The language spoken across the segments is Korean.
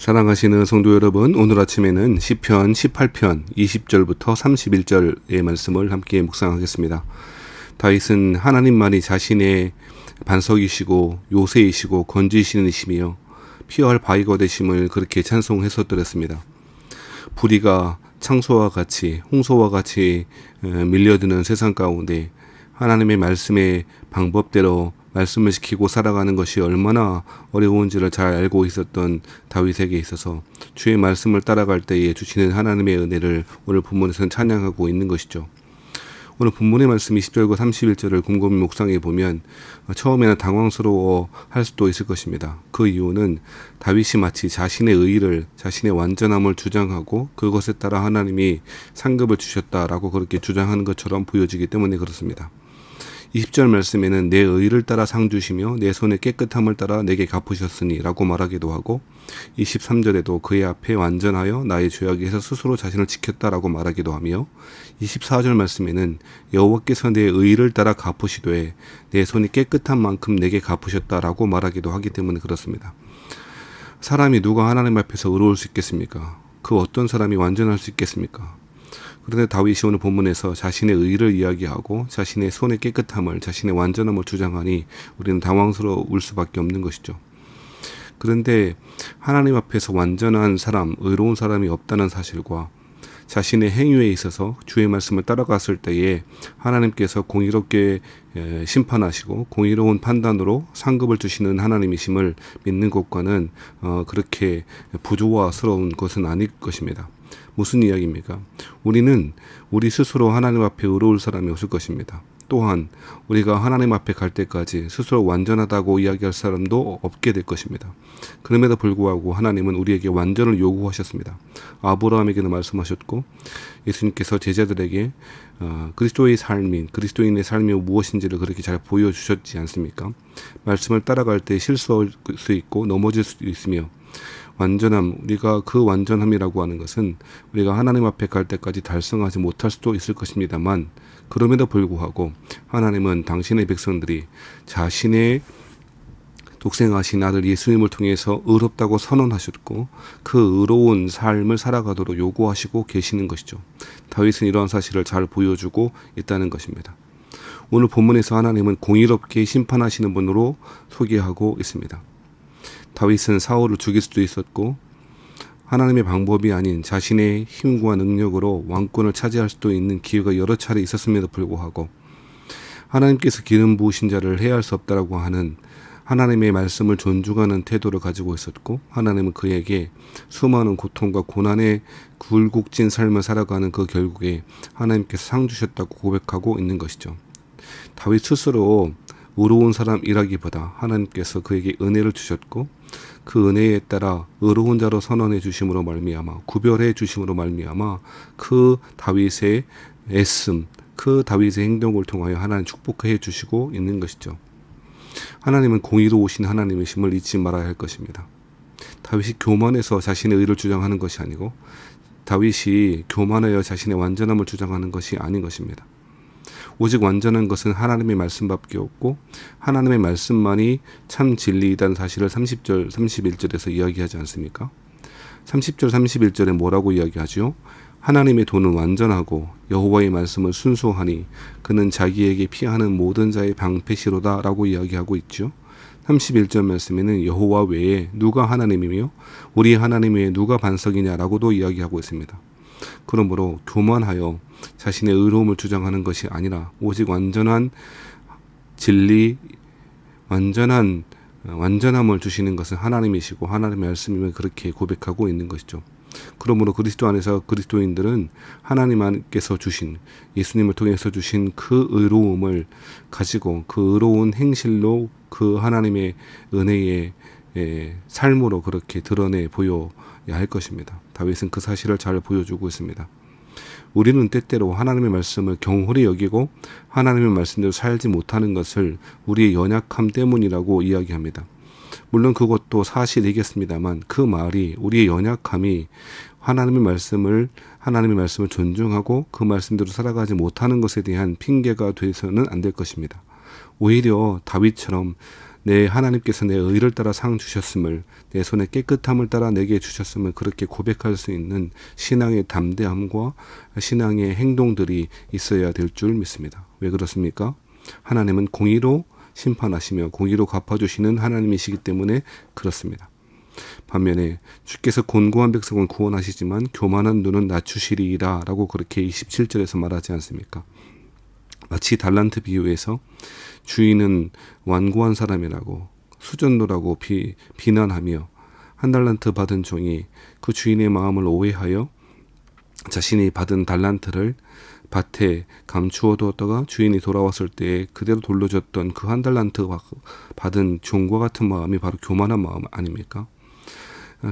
사랑하시는 성도 여러분, 오늘 아침에는 시편 18편 20절부터 31절의 말씀을 함께 묵상하겠습니다. 다윗은 하나님만이 자신의 반석이시고 요새이시고 건지시는 이시며 피할 바위가 되심을 그렇게 찬송해서 드렸습니다. 불의가 창소와 같이 홍소와 같이 밀려드는 세상 가운데 하나님의 말씀의 방법대로 말씀을 지키고 살아가는 것이 얼마나 어려운지를 잘 알고 있었던 다윗에게 있어서 주의 말씀을 따라갈 때에 주시는 하나님의 은혜를 오늘 본문에서는 찬양하고 있는 것이죠. 오늘 본문의 말씀 20절과 31절을 곰곰이 묵상해 보면 처음에는 당황스러워 할 수도 있을 것입니다. 그 이유는 다윗이 마치 자신의 의의를, 자신의 완전함을 주장하고 그것에 따라 하나님이 상급을 주셨다라고 그렇게 주장하는 것처럼 보여지기 때문에 그렇습니다. 20절 말씀에는 내 의를 따라 상 주시며 내 손의 깨끗함을 따라 내게 갚으셨으니 라고 말하기도 하고 23절에도 그의 앞에 완전하여 나의 죄악에서 스스로 자신을 지켰다라고 말하기도 하며 24절 말씀에는 여호와께서 내 의를 따라 갚으시되 내 손이 깨끗한 만큼 내게 갚으셨다라고 말하기도 하기 때문에 그렇습니다. 사람이 누가 하나님 앞에서 의로울 수 있겠습니까? 그 어떤 사람이 완전할 수 있겠습니까? 그런데 다윗이 오늘 본문에서 자신의 의를 이야기하고 자신의 손의 깨끗함을, 자신의 완전함을 주장하니 우리는 당황스러울 수밖에 없는 것이죠. 그런데 하나님 앞에서 완전한 사람, 의로운 사람이 없다는 사실과 자신의 행위에 있어서 주의 말씀을 따라갔을 때에 하나님께서 공의롭게 심판하시고 공의로운 판단으로 상급을 주시는 하나님이심을 믿는 것과는 그렇게 부조화스러운 것은 아닐 것입니다. 무슨 이야기입니까? 우리는 우리 스스로 하나님 앞에 의로울 사람이 없을 것입니다. 또한 우리가 하나님 앞에 갈 때까지 스스로 완전하다고 이야기할 사람도 없게 될 것입니다. 그럼에도 불구하고 하나님은 우리에게 완전을 요구하셨습니다. 아브라함에게는 말씀하셨고 예수님께서 제자들에게 그리스도의 삶인, 그리스도인의 삶이 무엇인지를 그렇게 잘 보여주셨지 않습니까? 말씀을 따라갈 때 실수할 수 있고 넘어질 수도 있으며 완전함, 우리가 그 완전함이라고 하는 것은 우리가 하나님 앞에 갈 때까지 달성하지 못할 수도 있을 것입니다만 그럼에도 불구하고 하나님은 당신의 백성들이 자신의 독생하신 아들 예수님을 통해서 의롭다고 선언하셨고 그 의로운 삶을 살아가도록 요구하시고 계시는 것이죠. 다윗은 이러한 사실을 잘 보여주고 있다는 것입니다. 오늘 본문에서 하나님은 공의롭게 심판하시는 분으로 소개하고 있습니다. 다윗은 사울을 죽일 수도 있었고 하나님의 방법이 아닌 자신의 힘과 능력으로 왕권을 차지할 수도 있는 기회가 여러 차례 있었음에도 불구하고 하나님께서 기름 부으신 자를 해할 수 없다라고 하는 하나님의 말씀을 존중하는 태도를 가지고 있었고 하나님은 그에게 수많은 고통과 고난의 굴곡진 삶을 살아가는 그 결국에 하나님께서 상 주셨다고 고백하고 있는 것이죠. 다윗 스스로 의로운 사람이라기보다 하나님께서 그에게 은혜를 주셨고 그 은혜에 따라 의로운 자로 선언해 주심으로 말미암아 구별해 주심으로 말미암아 그 다윗의 애씀, 그 다윗의 행동을 통하여 하나님 축복해 주시고 있는 것이죠. 하나님은 공의로우신 하나님이심을 잊지 말아야 할 것입니다. 다윗이 교만해서 자신의 의를 주장하는 것이 아니고 다윗이 교만하여 자신의 완전함을 주장하는 것이 아닌 것입니다. 오직 완전한 것은 하나님의 말씀밖에 없고 하나님의 말씀만이 참 진리이다는 사실을 30절, 31절에서 이야기하지 않습니까? 30절, 31절에 뭐라고 이야기하죠? 하나님의 도는 완전하고 여호와의 말씀을 순수하니 그는 자기에게 피하는 모든 자의 방패시로다 라고 이야기하고 있죠. 31절 말씀에는 여호와 외에 누가 하나님이며 우리 하나님 외에 누가 반석이냐라고도 이야기하고 있습니다. 그러므로 교만하여 자신의 의로움을 주장하는 것이 아니라 오직 완전한 진리, 완전함을 주시는 것은 하나님이시고 하나님의 말씀임을 그렇게 고백하고 있는 것이죠. 그러므로 그리스도 안에서 그리스도인들은 하나님께서 주신 예수님을 통해서 주신 그 의로움을 가지고 그 의로운 행실로 그 하나님의 은혜의 삶으로 그렇게 드러내 보여야 할 것입니다. 다윗은 그 사실을 잘 보여주고 있습니다. 우리는 때때로 하나님의 말씀을 경홀히 여기고 하나님의 말씀대로 살지 못하는 것을 우리의 연약함 때문이라고 이야기합니다. 물론 그것도 사실이겠습니다만 그 말이 우리의 연약함이 하나님의 말씀을 존중하고 그 말씀대로 살아가지 못하는 것에 대한 핑계가 돼서는 안 될 것입니다. 오히려 다윗처럼 내 하나님께서 내 의를 따라 상 주셨음을, 내 손의 깨끗함을 따라 내게 주셨음을 그렇게 고백할 수 있는 신앙의 담대함과 신앙의 행동들이 있어야 될 줄 믿습니다. 왜 그렇습니까? 하나님은 공의로 심판하시며 공의로 갚아주시는 하나님이시기 때문에 그렇습니다. 반면에 주께서 곤고한 백성을 구원하시지만 교만한 눈은 낮추시리이다 라고 그렇게 27절에서 말하지 않습니까? 마치 달란트 비유에서 주인은 완고한 사람이라고 수전노라고 비난하며 한 달란트 받은 종이 그 주인의 마음을 오해하여 자신이 받은 달란트를 밭에 감추어 두었다가 주인이 돌아왔을 때 그대로 돌려줬던 그 한 달란트 받은 종과 같은 마음이 바로 교만한 마음 아닙니까?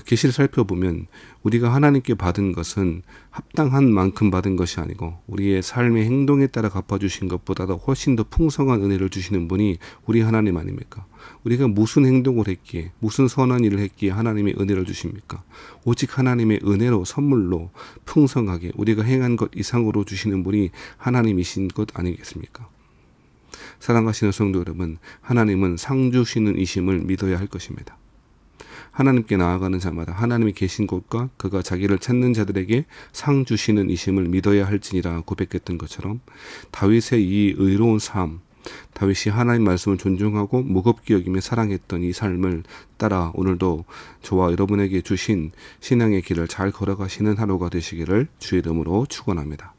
계시를 살펴보면 우리가 하나님께 받은 것은 합당한 만큼 받은 것이 아니고 우리의 삶의 행동에 따라 갚아주신 것보다도 훨씬 더 풍성한 은혜를 주시는 분이 우리 하나님 아닙니까? 우리가 무슨 행동을 했기에 무슨 선한 일을 했기에 하나님의 은혜를 주십니까? 오직 하나님의 은혜로 선물로 풍성하게 우리가 행한 것 이상으로 주시는 분이 하나님이신 것 아니겠습니까? 사랑하시는 성도 여러분, 하나님은 상 주시는 이심을 믿어야 할 것입니다. 하나님께 나아가는 자마다 하나님이 계신 곳과 그가 자기를 찾는 자들에게 상 주시는 이심을 믿어야 할지니라 고백했던 것처럼 다윗의 이 의로운 삶, 다윗이 하나님 말씀을 존중하고 무겁게 여기며 사랑했던 이 삶을 따라 오늘도 저와 여러분에게 주신 신앙의 길을 잘 걸어가시는 하루가 되시기를 주의 이름으로 축원합니다.